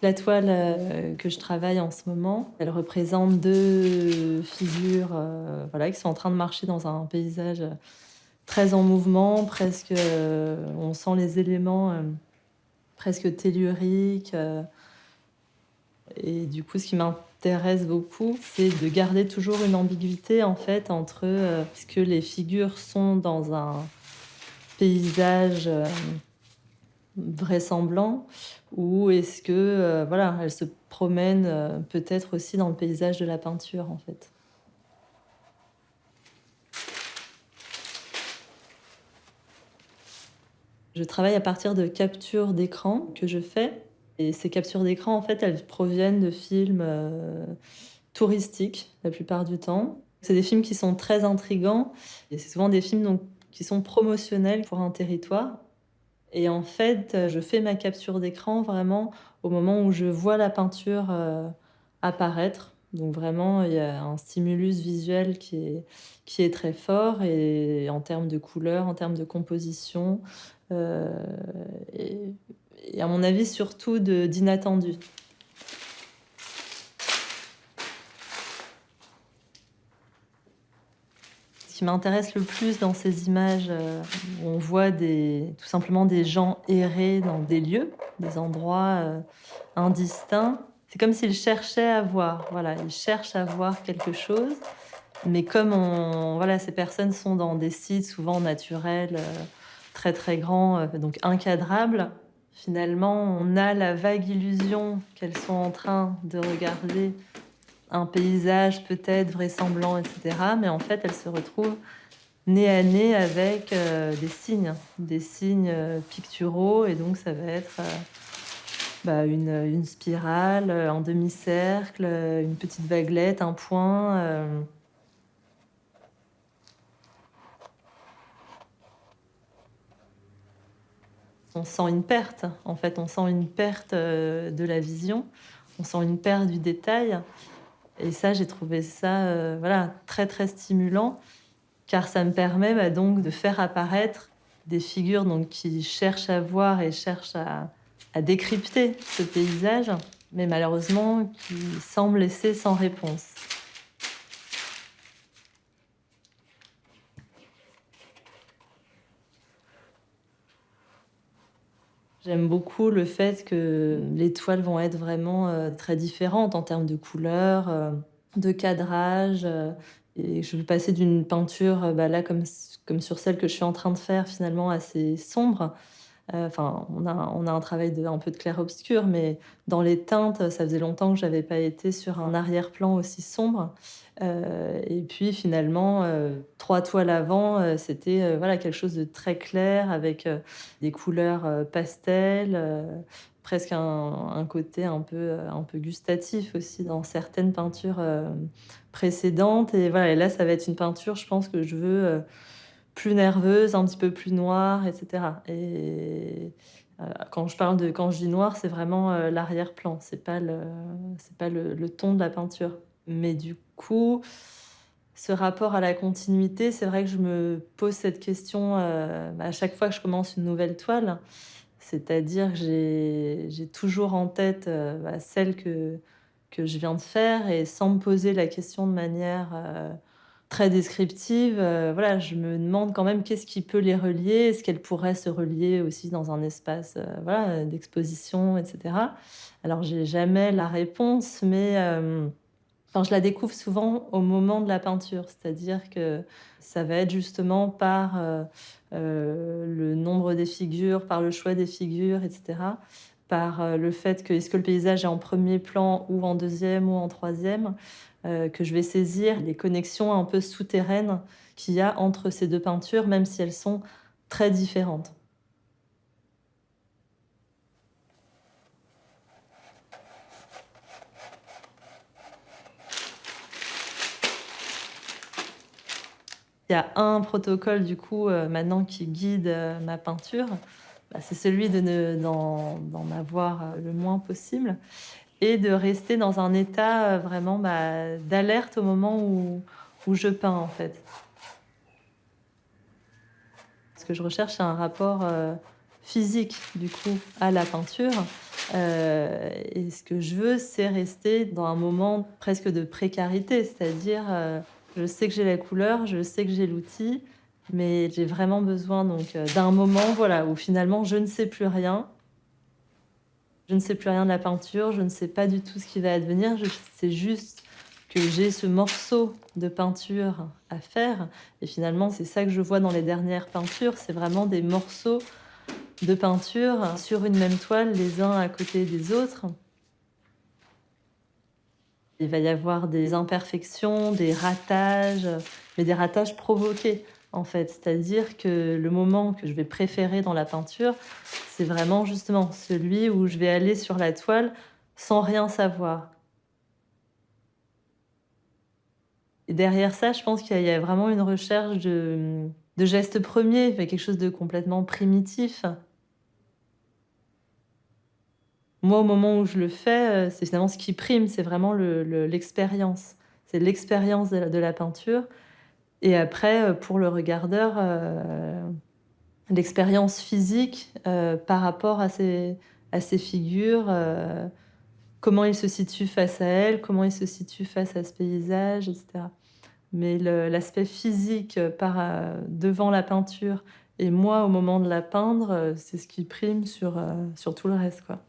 La toile, que je travaille en ce moment, elle représente 2 figures, voilà, qui sont en train de marcher dans un paysage, très en mouvement, presque, on sent les éléments, presque telluriques, et du coup, ce qui m'intéresse beaucoup, c'est de garder toujours une ambiguïté, en fait, entre, est-ce que les figures sont dans un paysage, vraisemblant, ou est-ce que, voilà, elles se promènent, peut-être aussi dans le paysage de la peinture, en fait. Je travaille à partir de captures d'écran que je fais, et ces captures d'écran, en fait, elles proviennent de films, touristiques, la plupart du temps. C'est des films qui sont très intrigants, et c'est souvent des films donc qui sont promotionnels pour un territoire. Et en fait, je fais ma capture d'écran vraiment au moment où je vois la peinture, apparaître. Donc vraiment, il y a un stimulus visuel qui est très fort, et en termes de couleurs, en termes de composition, heu et et à mon avis surtout d'inattendu. Ce qui m'intéresse le plus dans ces images, où on voit tout simplement des gens errer dans des lieux, des endroits, indistincts. C'est comme s'ils cherchaient à voir, voilà, ils cherchent à voir quelque chose, mais comme voilà, ces personnes sont dans des sites souvent naturels, très, très grands, donc incadrables, finalement, on a la vague illusion qu'elles sont en train de regarder un paysage peut-être vraisemblant, et cetera, mais en fait, elles se retrouvent nez à nez avec, des signes, picturaux, et donc ça va être, bah, une spirale, un demi-cercle, une petite vaguelette, un point, on sent une perte, en fait, on sent une perte, de la vision, on sent une perte du détail, et ça, j'ai trouvé ça, voilà, très, très stimulant, car ça me permet, bah, donc de faire apparaître des figures donc qui cherchent à voir et cherchent à décrypter ce paysage, mais malheureusement qui semblent laisser sans réponse. J'aime beaucoup le fait que les toiles vont être vraiment, très différentes en termes de couleurs, de cadrage, et je vais passer d'une peinture, bah, là comme sur celle que je suis en train de faire, finalement assez sombre. Enfin, on a un travail un peu de clair-obscur, mais dans les teintes, ça faisait longtemps que j'avais pas été sur un arrière-plan aussi sombre. Et puis finalement, 3 toiles avant, c'était, voilà, quelque chose de très clair avec, des couleurs, pastel, presque un côté un peu gustatif aussi dans certaines peintures, précédentes, et voilà, et là, ça va être une peinture, je pense que je veux, plus nerveuse, un petit peu plus noire, et cetera, et quand je dis noir, c'est vraiment, l'arrière-plan, c'est pas le ton de la peinture. Mais du coup, ce rapport à la continuité, c'est vrai que je me pose cette question, à chaque fois que je commence une nouvelle toile. C'est-à-dire que j'ai toujours en tête, bah, celle que je viens de faire, et sans me poser la question de manière, très descriptive, voilà, je me demande quand même qu'est-ce qui peut les relier? Est-ce qu'elles pourraient se relier aussi dans un espace, voilà, d'exposition, et cetera? Alors j'ai jamais la réponse, mais enfin, je la découvre souvent au moment de la peinture. C'est-à-dire que ça va être justement par, le nombre des figures, par le choix des figures, et cetera, par, le fait que est-ce que le paysage est en premier plan ou en deuxième ou en troisième, que je vais saisir les connexions un peu souterraines qu'il y a entre ces 2 peintures, même si elles sont très différentes. Il y a un protocole du coup, maintenant qui guide, ma peinture, bah, c'est celui de ne d'en avoir, le moins possible, et de rester dans un état, vraiment, bah, d'alerte au moment où je peins, en fait. Ce que je recherche, c'est un rapport, physique, du coup, à la peinture. Et ce que je veux, c'est rester dans un moment presque de précarité, c'est-à-dire, je sais que j'ai la couleur, je sais que j'ai l'outil, mais j'ai vraiment besoin donc, d'un moment, voilà, où finalement je ne sais plus rien. Je ne sais plus rien de la peinture, je ne sais pas du tout ce qui va advenir, je sais juste que j'ai ce morceau de peinture à faire et finalement, c'est ça que je vois dans les dernières peintures, c'est vraiment des morceaux de peinture sur une même toile, les uns à côté des autres. Il va y avoir des imperfections, des ratages, mais des ratages provoqués, en fait. C'est-à-dire que le moment que je vais préférer dans la peinture, c'est vraiment justement celui où je vais aller sur la toile sans rien savoir. Et derrière ça, je pense qu'il y a vraiment une recherche de gestes premiers, enfin, quelque chose de complètement primitif. Moi, au moment où je le fais, c'est finalement ce qui prime, c'est vraiment l'expérience. C'est l'expérience de la peinture et après, pour le regardeur, l'expérience physique, par rapport à ces figures, comment il se situe face à elles, comment il se situe face à ce paysage et cetera. Mais l'aspect physique, devant la peinture et moi, au moment de la peindre, c'est ce qui prime sur tout le reste, quoi.